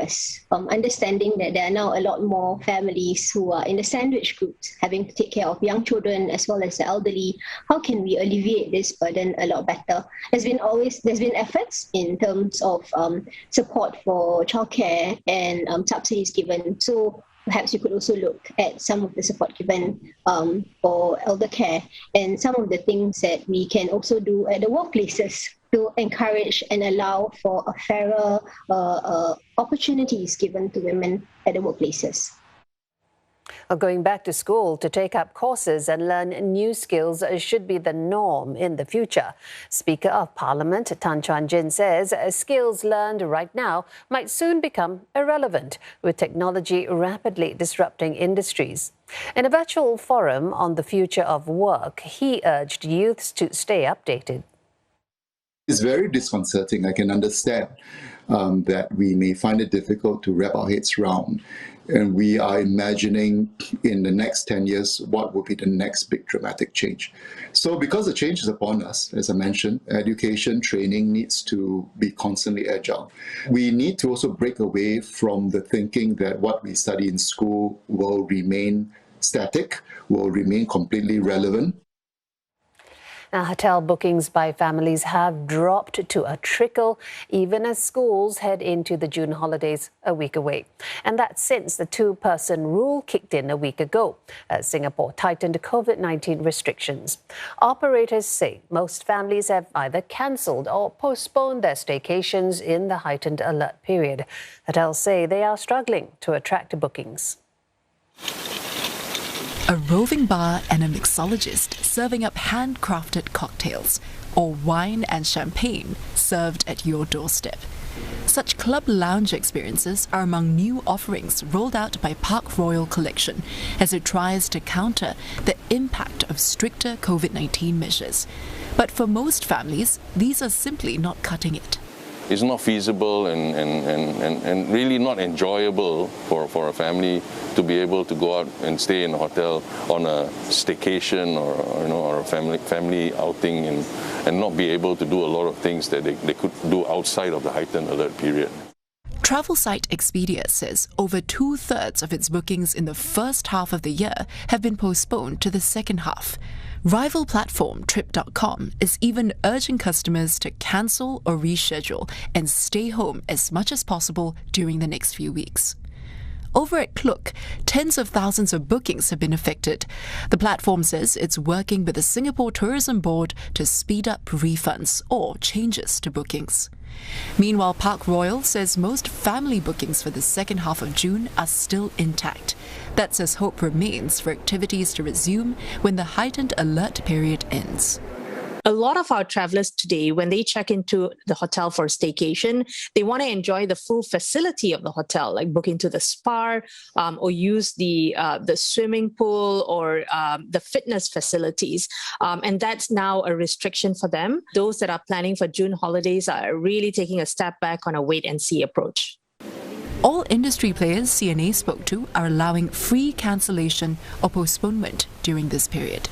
as understanding that there are now a lot more families who are in the sandwich groups, having to take care of young children as well as the elderly. How can we alleviate this burden a lot better? There's been efforts in terms of support for childcare and subsidies given. So perhaps you could also look at some of the support given for elder care and some of the things that we can also do at the workplaces to encourage and allow for a fairer opportunities given to women at the workplaces. Going back to school to take up courses and learn new skills should be the norm in the future. Speaker of Parliament Tan Chuan Jin says skills learned right now might soon become irrelevant, with technology rapidly disrupting industries. In a virtual forum on the future of work, he urged youths to stay updated. It's very disconcerting. I can understand that we may find it difficult to wrap our heads around. And we are imagining in the next 10 years, what will be the next big dramatic change. So because the change is upon us, as I mentioned, education, training needs to be constantly agile. We need to also break away from the thinking that what we study in school will remain static, will remain completely relevant. Now, hotel bookings by families have dropped to a trickle, even as schools head into the June holidays a week away. And that's since the two-person rule kicked in a week ago, as Singapore tightened COVID-19 restrictions. Operators say most families have either cancelled or postponed their staycations in the heightened alert period. Hotels say they are struggling to attract bookings. A roving bar and a mixologist serving up handcrafted cocktails or wine and champagne served at your doorstep. Such club lounge experiences are among new offerings rolled out by Park Royal Collection as it tries to counter the impact of stricter COVID-19 measures. But for most families, these are simply not cutting it. It's not feasible and really not enjoyable for a family to be able to go out and stay in a hotel on a staycation or a family outing and not be able to do a lot of things that they could do outside of the heightened alert period. Travel site Expedia says over 2/3 of its bookings in the first half of the year have been postponed to the second half. Rival platform Trip.com is even urging customers to cancel or reschedule and stay home as much as possible during the next few weeks. Over at Klook, tens of thousands of bookings have been affected. The platform says it's working with the Singapore Tourism Board to speed up refunds or changes to bookings. Meanwhile, Park Royal says most family bookings for the second half of June are still intact. That's as hope remains for activities to resume when the heightened alert period ends. A lot of our travelers today, when they check into the hotel for staycation, they want to enjoy the full facility of the hotel, like book into the spa or use the swimming pool or the fitness facilities. And that's now a restriction for them. Those that are planning for June holidays are really taking a step back on a wait-and-see approach. All industry players CNA spoke to are allowing free cancellation or postponement during this period.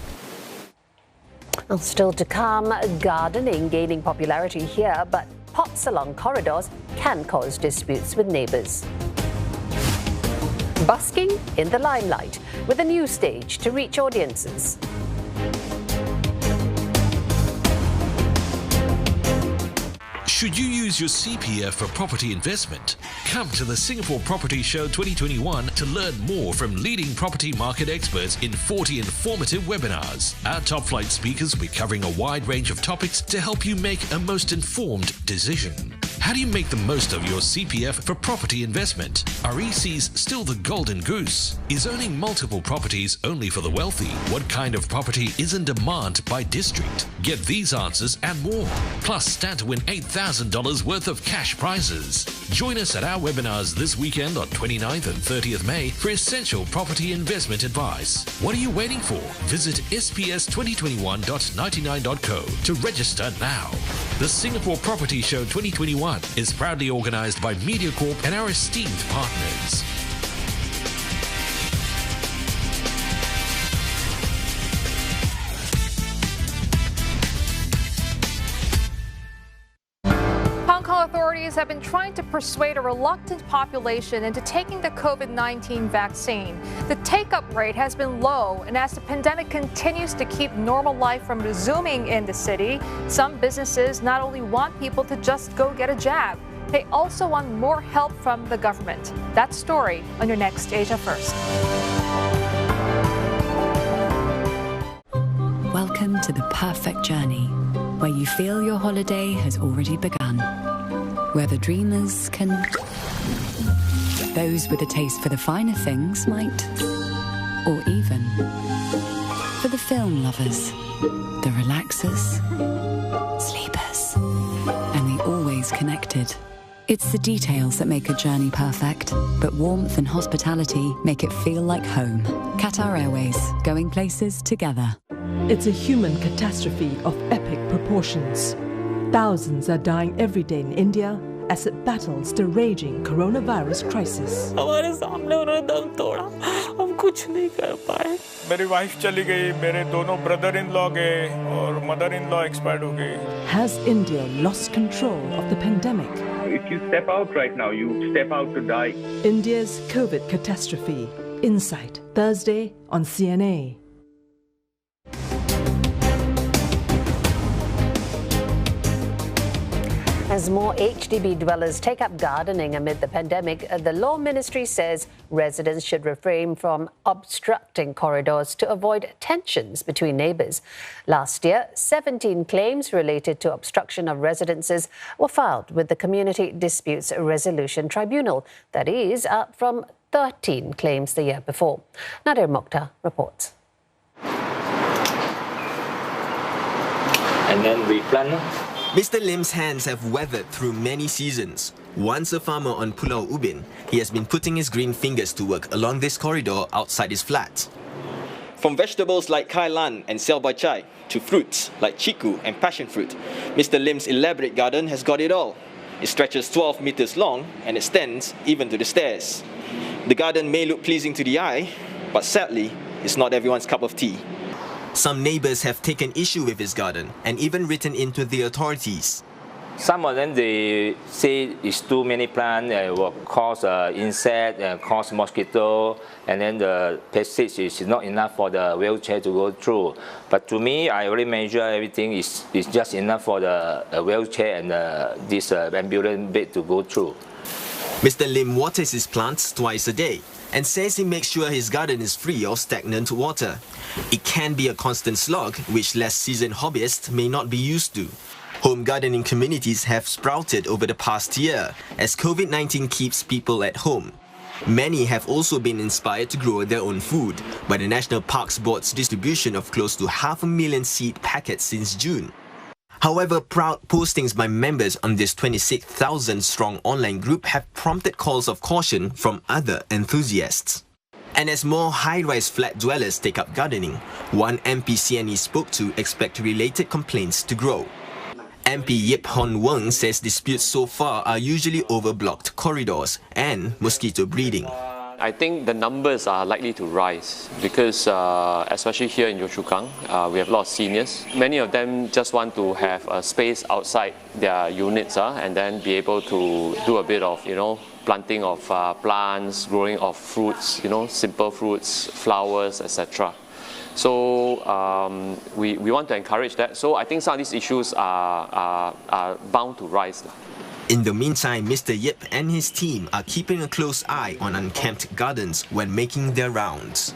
Well, still to come, gardening gaining popularity here, but pots along corridors can cause disputes with neighbours. Busking in the limelight with a new stage to reach audiences. Should you use your CPF for property investment? Come to the Singapore Property Show 2021 to learn more from leading property market experts in 40 informative webinars. Our top flight speakers will be covering a wide range of topics to help you make a most informed decision. How do you make the most of your CPF for property investment? Are ECs still the golden goose? Is owning multiple properties only for the wealthy? What kind of property is in demand by district? Get these answers and more. Plus, stand to win $8,000 worth of cash prizes. Join us at our webinars this weekend on 29th and 30th May for essential property investment advice. What are you waiting for? Visit sps2021.99.co to register now. The Singapore Property Show 2021 is proudly organised by MediaCorp and our esteemed partners. authorities have been trying to persuade a reluctant population into taking the COVID-19 vaccine. The take-up rate has been low, and as the pandemic continues to keep normal life from resuming in the city, some businesses not only want people to just go get a jab, they also want more help from the government. That story on your next Asia First. Welcome to the perfect journey, where you feel your holiday has already begun. Where the dreamers can... Those with a taste for the finer things might... Or even... For the film lovers, the relaxers, sleepers, and the always connected. It's the details that make a journey perfect, but warmth and hospitality make it feel like home. Qatar Airways, going places together. It's a human catastrophe of epic proportions. Thousands are dying every day in India as it battles the raging coronavirus crisis. हमारे सामने उन्होंने दम तोड़ा, हम कुछ नहीं कर पाए. मेरी वाइफ चली गई, मेरे दोनों ब्रदर इन लॉ गए और मदर इन लॉ एक्सपायर्ड हो गई. Has India lost control of the pandemic? If you step out right now, you step out to die. India's COVID catastrophe. Insight, Thursday on CNA. As more HDB dwellers take up gardening amid the pandemic, the Law Ministry says residents should refrain from obstructing corridors to avoid tensions between neighbours. Last year, 17 claims related to obstruction of residences were filed with the Community Disputes Resolution Tribunal. That is up from 13 claims the year before. Nadir Mokhtar reports. And then we plant. Mr. Lim's hands have weathered through many seasons. Once a farmer on Pulau Ubin, he has been putting his green fingers to work along this corridor outside his flat. From vegetables like kai lan and sel boi chai to fruits like chiku and passion fruit, Mr. Lim's elaborate garden has got it all. It stretches 12 meters long and extends even to the stairs. The garden may look pleasing to the eye, but sadly, it's not everyone's cup of tea. Some neighbours have taken issue with his garden and even written into the authorities. Some of them, they say it's too many plants, it will cause insect, cause mosquito, and then the passage is not enough for the wheelchair to go through. But to me, I already measure everything is just enough for the wheelchair and this ambulance bed to go through. Mr. Lim waters his plants twice a day and says he makes sure his garden is free of stagnant water. It can be a constant slog, which less seasoned hobbyists may not be used to. Home gardening communities have sprouted over the past year as COVID-19 keeps people at home. Many have also been inspired to grow their own food by the National Parks Board's distribution of close to 500,000 seed packets since June. However, proud postings by members on this 26,000-strong online group have prompted calls of caution from other enthusiasts. And as more high-rise flat dwellers take up gardening, one MP CNE spoke to expect related complaints to grow. MP Yip Hon Weng says disputes so far are usually over blocked corridors and mosquito breeding. I think the numbers are likely to rise because especially here in Yio Chu Kang, we have a lot of seniors. Many of them just want to have a space outside their units and then be able to do a bit of, planting of plants, growing of fruits, simple fruits, flowers, etc. So we want to encourage that. So I think some of these issues are bound to rise. In the meantime, Mr. Yip and his team are keeping a close eye on unkempt gardens when making their rounds.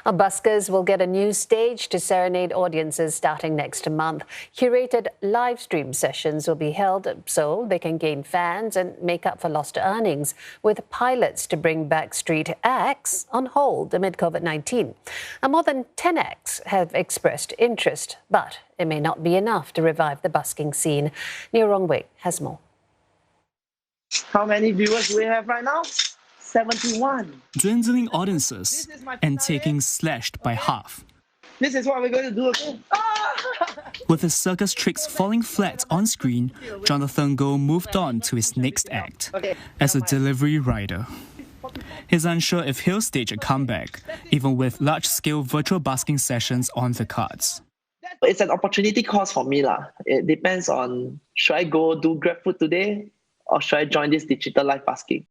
Our buskers will get a new stage to serenade audiences starting next month. Curated live stream sessions will be held so they can gain fans and make up for lost earnings, with pilots to bring back street acts on hold amid COVID-19. And more than 10 acts have expressed interest, but it may not be enough to revive the busking scene. Neubronner has more. How many viewers do we have right now? 71. Dwindling audiences and taking slashed by half. This is what we're going to do again. With his circus tricks falling flat on screen, Jonathan Goh moved on to his next act as a delivery rider. He's unsure if he'll stage a comeback, even with large-scale virtual busking sessions on the cards. It's an opportunity cost for me. It depends on should I go do GrabFood today or should I join this digital life basking?